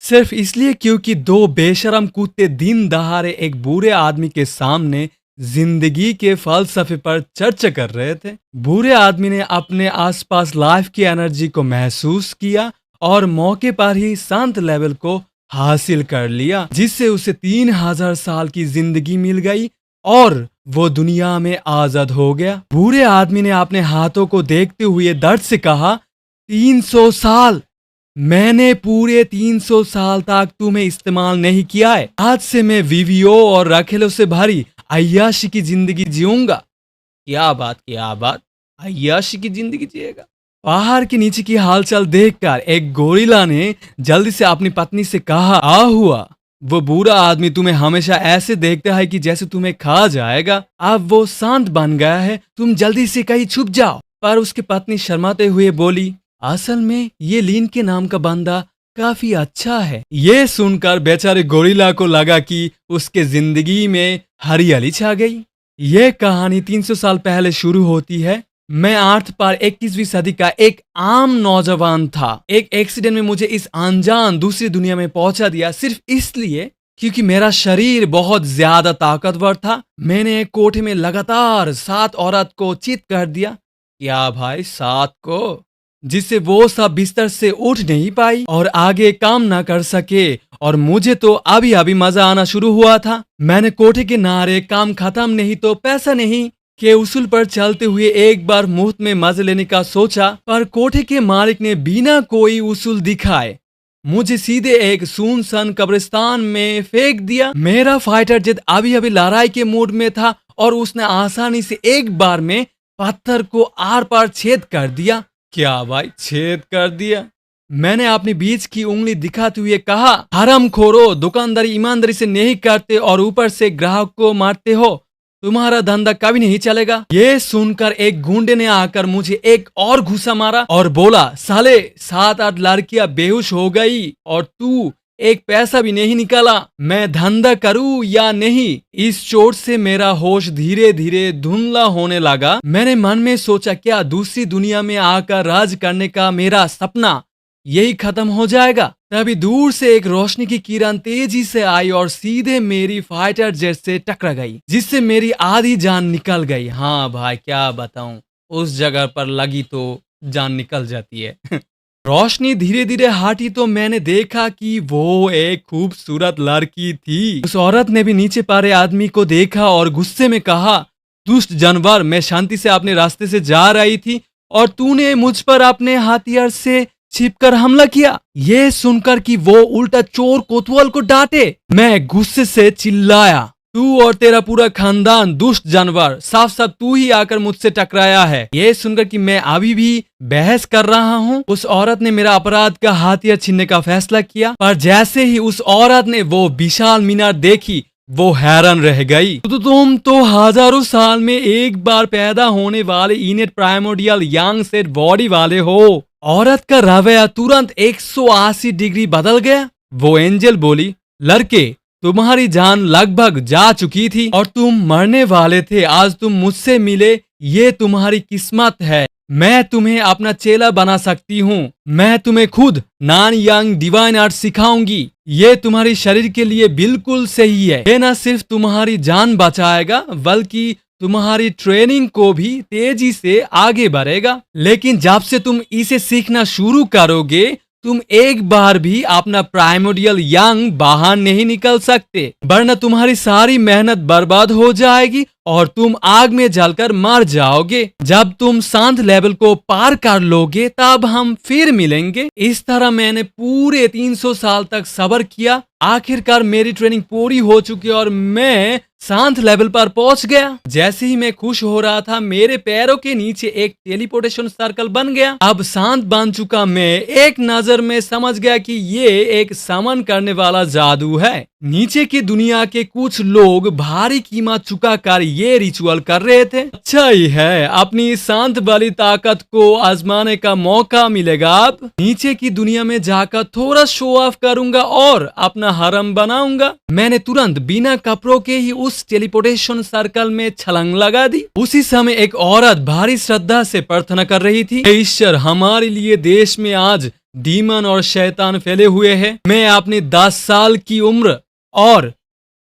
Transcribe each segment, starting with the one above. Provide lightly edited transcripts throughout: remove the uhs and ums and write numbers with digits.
सिर्फ इसलिए क्योंकि दो बेशरम कुत्ते दिन दहाड़े एक बूढ़े आदमी के सामने जिंदगी के फलसफे पर चर्चा कर रहे थे। बूढ़े आदमी ने अपने आसपास लाइफ की एनर्जी को महसूस किया और मौके पर ही शांत लेवल को हासिल कर लिया, जिससे उसे 3000 साल की जिंदगी मिल गई और वो दुनिया में आजाद हो गया। बूढ़े आदमी ने अपने हाथों को देखते हुए दर्द से कहा, 300 साल, मैंने पूरे 300 साल तक तुम्हें इस्तेमाल नहीं किया है। आज से मैं वीवीओ और रखेलों से भरी अय्याशी की जिंदगी जीऊंगा। क्या बात, अय्याशी की जिंदगी जिएगा। पहाड़ के नीचे की हालचाल देखकर एक गोरिल्ला ने जल्दी से अपनी पत्नी से कहा, आ हुआ, वो बूढ़ा आदमी तुम्हें हमेशा ऐसे देखता है कि जैसे तुम्हें खा जाएगा। अब वो शांत बन गया है, तुम जल्दी से कहीं छुप जाओ। पर उसकी पत्नी शर्माते हुए बोली, असल में ये लीन के नाम का बंदा काफी अच्छा है। ये सुनकर बेचारे गोरिल्ला को लगा कि उसके जिंदगी में हरियाली छा गई। ये कहानी 300 साल पहले शुरू होती है। मैं अर्थ पर 21वीं सदी का एक आम नौजवान था। एक एक्सीडेंट में मुझे इस अनजान दूसरी दुनिया में पहुंचा दिया, सिर्फ इसलिए क्योंकि मेरा शरीर बहुत ज्यादा ताकतवर था। मैंने एक कोठे में लगातार 7 औरत को चित कर दिया। क्या भाई, 7 को? जिससे वो सब बिस्तर से उठ नहीं पाई और आगे काम ना कर सके। और मुझे तो अभी अभी मजा आना शुरू हुआ था। मैंने कोठे के नारे काम खत्म नहीं तो पैसा नहीं के उसूल पर चलते हुए एक बार मुफ्त में मजे लेने का सोचा, पर कोठे के मालिक ने बिना कोई उसूल दिखाए मुझे सीधे एक सुनसान कब्रिस्तान में फेंक दिया। मेरा फाइटर जेट अभी अभी लड़ाई के मूड में था और उसने आसानी से एक बार में पत्थर को आर पार छेद कर दिया। क्या भाई, छेद कर दिया? मैंने अपनी बीच की उंगली दिखाते हुए कहा, हरामखोरो, दुकानदारी ईमानदारी से नहीं करते और ऊपर से ग्राहक को मारते हो, तुम्हारा धंधा कभी नहीं चलेगा। ये सुनकर एक गुंडे ने आकर मुझे एक और घुसा मारा और बोला, साले 7-8 लड़कियां बेहोश हो गई और तू एक पैसा भी नहीं निकाला, मैं धंधा करूं या नहीं? इस चोट से मेरा होश धीरे धीरे धुंधला होने लगा। मैंने मन में सोचा, क्या दूसरी दुनिया में आकर राज करने का मेरा सपना यही खत्म हो जाएगा? तभी दूर से एक रोशनी की किरण तेजी से आई और सीधे मेरी फाइटर जेट से टकरा गई, जिससे मेरी आधी जान निकल गई। हाँ भाई, क्या बताऊं, उस जगह पर लगी तो जान निकल जाती है। रोशनी धीरे धीरे हटी तो मैंने देखा कि वो एक खूबसूरत लड़की थी। उस औरत ने भी नीचे पड़े आदमी को देखा और गुस्से में कहा, दुष्ट जानवर, मैं शांति से अपने रास्ते से जा रही थी और तूने मुझ पर अपने हथियार से छिपकर हमला किया। ये सुनकर कि वो उल्टा चोर कोतवाल को डांटे, मैं गुस्से से चिल्लाया, तू और तेरा पूरा खानदान दुष्ट जानवर, साफ साफ तू ही आकर मुझसे टकराया है। ये सुनकर कि मैं अभी भी बहस कर रहा हूँ, उस औरत ने मेरा अपराध का हथियार छीनने का फैसला किया। पर जैसे ही उस औरत ने वो विशाल मीनार देखी, वो हैरान रह गई। तो तुम तो हजारों साल में एक बार पैदा होने वाले इनेट प्राइमोडियल यंग सेट बॉडी वाले हो। औरत का रवैया तुरंत 180 डिग्री बदल गया। वो एंजल बोली, लड़के, तुम्हारी जान लगभग जा चुकी थी और तुम मरने वाले थे। आज तुम मुझसे मिले, ये तुम्हारी किस्मत है। मैं तुम्हें अपना चेला बना सकती हूँ। मैं तुम्हें खुद नॉन यंग डिवाइन आर्ट सिखाऊंगी। ये तुम्हारी शरीर के लिए बिल्कुल सही है। ये न सिर्फ तुम्हारी जान बचाएगा बल्कि तुम्हारी ट्रेनिंग को भी तेजी से आगे बढ़ेगा। लेकिन जब से तुम इसे सीखना शुरू करोगे, तुम एक बार भी अपना प्राइमोडियल यंग बाहर नहीं निकल सकते, वरना तुम्हारी सारी मेहनत बर्बाद हो जाएगी और तुम आग में जलकर मर जाओगे। जब तुम शांत लेवल को पार कर लोगे तब हम फिर मिलेंगे। इस तरह मैंने पूरे 300 साल तक सब्र किया। आखिरकार मेरी ट्रेनिंग पूरी हो चुकी और मैं शांत लेवल पर पहुंच गया। जैसे ही मैं खुश हो रहा था, मेरे पैरों के नीचे एक टेलीपोर्टेशन सर्कल बन गया। अब शांत बन चुका मैं एक नजर में समझ गया कि ये एक समन करने वाला जादू है। नीचे की दुनिया के कुछ लोग भारी कीमत चुका कर ये रिचुअल कर रहे थे। अच्छा ही है, अपनी शांत वाली ताकत को आजमाने का मौका मिलेगा। अब नीचे की दुनिया में जाकर थोड़ा शो ऑफ करूंगा और अपना हरम बनाऊंगा। मैंने तुरंत बिना कपड़ों के ही उस टेलीपोर्टेशन सर्कल में छलांग लगा दी। उसी समय एक औरत भारी श्रद्धा से प्रार्थना कर रही थी, ईश्वर, हमारे लिए देश में आज डीमन और शैतान फैले हुए हैं। मैं अपनी 10 साल की उम्र और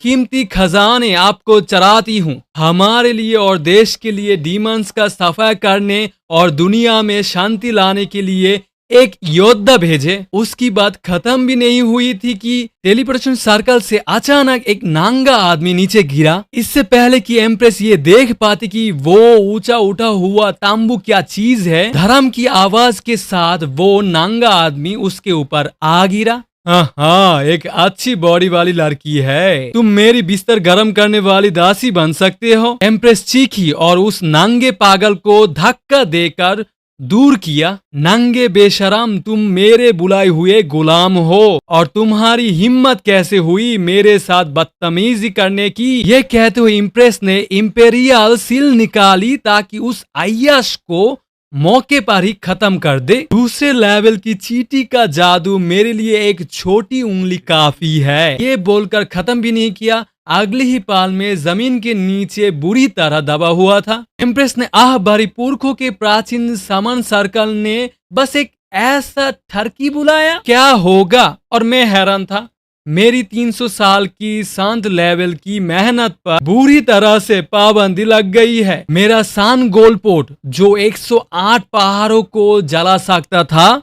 कीमती खजाने आपको चराती हूँ। हमारे लिए और देश के लिए डीमंस का सफाया करने और दुनिया में शांति लाने के लिए एक योद्धा भेजे। उसकी बात खत्म भी नहीं हुई थी कि टेलीपोर्टेशन सर्कल से अचानक एक नांगा आदमी नीचे गिरा। इससे पहले कि एम्प्रेस ये देख पाती कि वो ऊंचा उठा हुआ तांबू क्या चीज है, धर्म की आवाज के साथ वो नांगा आदमी उसके ऊपर आ गिरा। हाँ, एक अच्छी बॉडी वाली लड़की है, तुम मेरी बिस्तर गर्म करने वाली दासी बन सकते हो। एम्प्रेस चीखी और उस नांगे पागल को धक्का देकर दूर किया। नंगे बेशरम, तुम मेरे बुलाए हुए गुलाम हो और तुम्हारी हिम्मत कैसे हुई मेरे साथ बदतमीजी करने की। ये कहते हुए इम्प्रेस ने इंपेरियल सील निकाली ताकि उस अय्याश को मौके पर ही खत्म कर दे। दूसरे लेवल की चींटी का जादू मेरे लिए एक छोटी उंगली काफी है। ये बोलकर खत्म भी नहीं किया, अगले ही पाल में जमीन के नीचे बुरी तरह दबा हुआ था। एम्प्रेस ने आह भरी, पुरखों के प्राचीन समन सर्कल ने बस एक ऐसा ठरकी बुलाया, क्या होगा? और मैं हैरान था। मेरी 300 साल की शांत लेवल की मेहनत पर बुरी तरह से पाबंदी लग गई है। मेरा सान गोलपोट जो 108 पहाड़ों को जला सकता था,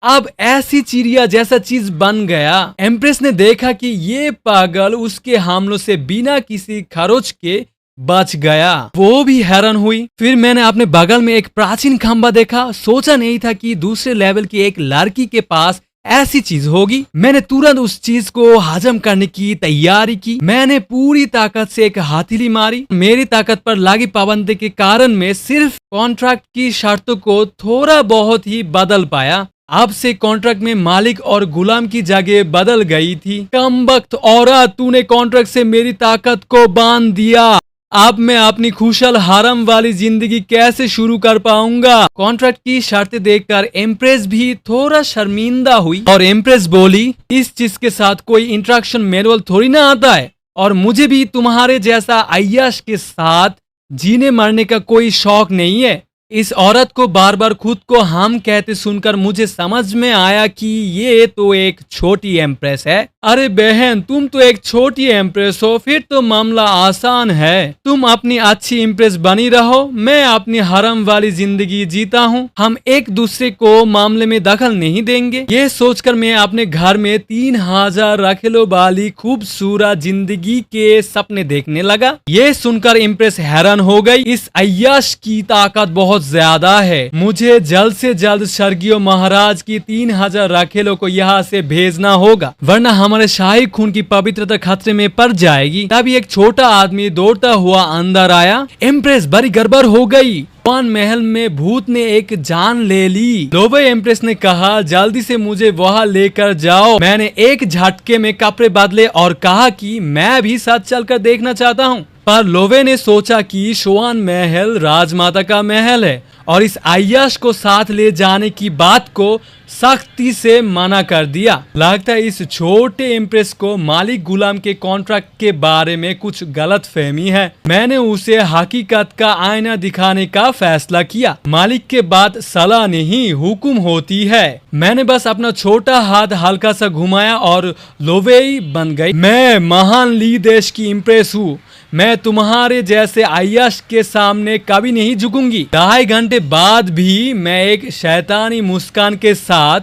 अब ऐसी चिड़िया जैसा चीज बन गया। एम्प्रेस ने देखा कि ये पागल उसके हमलों से बिना किसी खरोच के बच गया। वो भी हैरान हुई। फिर मैंने अपने बगल में एक प्राचीन खंबा देखा। सोचा नहीं था कि दूसरे लेवल की एक लड़की के पास ऐसी चीज होगी। मैंने तुरंत उस चीज को हजम करने की तैयारी की। मैंने पूरी ताकत से एक हथेली मारी। मेरी ताकत पर लगी पाबंदी के कारण मैं सिर्फ कॉन्ट्रैक्ट की शर्तों को थोड़ा बहुत ही बदल पाया। अब से कॉन्ट्रैक्ट में मालिक और गुलाम की जगह बदल गई थी। कमबख्त औरत, तूने कॉन्ट्रैक्ट से मेरी ताकत को बांध दिया। अब मैं अपनी खुशहाल हरम वाली जिंदगी कैसे शुरू कर पाऊंगा? कॉन्ट्रैक्ट की शर्तें देखकर एम्प्रेस भी थोड़ा शर्मिंदा हुई और एम्प्रेस बोली, इस चीज के साथ कोई इंट्रैक्शन मैनुअल थोड़ी ना आता है और मुझे भी तुम्हारे जैसा अय्याश के साथ जीने मरने का कोई शौक नहीं है। इस औरत को बार बार खुद को हम कहते सुनकर मुझे समझ में आया कि ये तो एक छोटी एम्प्रेस है। अरे बहन, तुम तो एक छोटी एम्प्रेस हो, फिर तो मामला आसान है। तुम अपनी अच्छी एम्प्रेस बनी रहो, मैं अपनी हरम वाली जिंदगी जीता हूँ। हम एक दूसरे को मामले में दखल नहीं देंगे। ये सोचकर मैं अपने घर में 3000 रखेलों वाली खूबसूरत जिंदगी के सपने देखने लगा। ये सुनकर एम्प्रेस हैरान हो गई। इस अय्याश की ताकत बहुत ज्यादा है। मुझे जल्द से जल्द स्वर्गीय महाराज की 3000 राखेलों को यहाँ से भेजना होगा, वरना हमारे शाही खून की पवित्रता खतरे में पड़ जाएगी। तभी एक छोटा आदमी दौड़ता हुआ अंदर आया। एम्प्रेस बड़ी गड़बड़ हो गई। वन महल में भूत ने एक जान ले ली। लोवे एम्प्रेस ने कहा, जल्दी से मुझे वहाँ लेकर जाओ। मैंने एक झटके में कपड़े बदले और कहा कि मैं भी साथ चलकर देखना चाहता हूँ। पर लोवे ने सोचा कि शोआन महल राजमाता का महल है और इस अय्याश को साथ ले जाने की बात को सख्ती से मना कर दिया। लगता है इस छोटे एम्प्रेस को मालिक गुलाम के कॉन्ट्रैक्ट के बारे में कुछ गलत फहमी है। मैंने उसे हकीकत का आईना दिखाने का फैसला किया। मालिक के बाद सलाह नहीं, हुक्म होती है। मैंने बस अपना छोटा हाथ हल्का सा घुमाया और लोवेई बन गई। मैं महान ली देश की एम्प्रेस हूँ। मैं तुम्हारे जैसे अय्याश के सामने कभी नहीं झुकूंगी। 2.5 घंटे बाद भी मैं एक शैतानी मुस्कान के साथ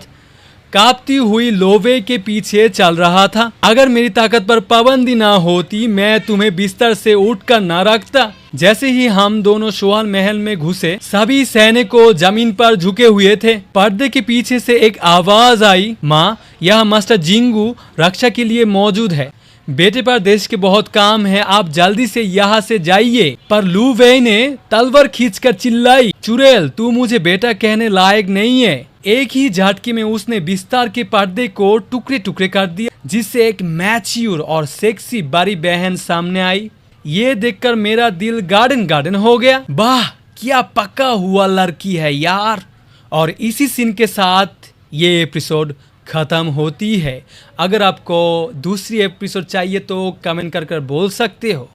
कांपती हुई लोवे के पीछे चल रहा था। अगर मेरी ताकत पर पाबंदी ना होती, मैं तुम्हें बिस्तर से उठकर न रखता। जैसे ही हम दोनों शोआन महल में घुसे, सभी सैनिकों जमीन पर झुके हुए थे। पर्दे के पीछे से एक आवाज आई, माँ, यह मास्टर जिंगू रक्षा के लिए मौजूद है। बेटे पर देश के बहुत काम है, आप जल्दी से यहाँ से जाइए। पर लू वेई ने तलवार खींचकर चिल्लाई, चुड़ैल, तू मुझे बेटा कहने लायक नहीं है। एक ही झटके में उसने बिस्तर के पर्दे को टुकड़े टुकड़े कर दिया, जिससे एक मैच्योर और सेक्सी बड़ी बहन सामने आई। ये देखकर मेरा दिल गार्डन गार्डन हो गया। वाह, क्या पक्का हुआ लड़की है यार। और इसी सीन के साथ ये एपिसोड खत्म होती है। अगर आपको दूसरी एपिसोड चाहिए तो कमेंट कर बोल सकते हो।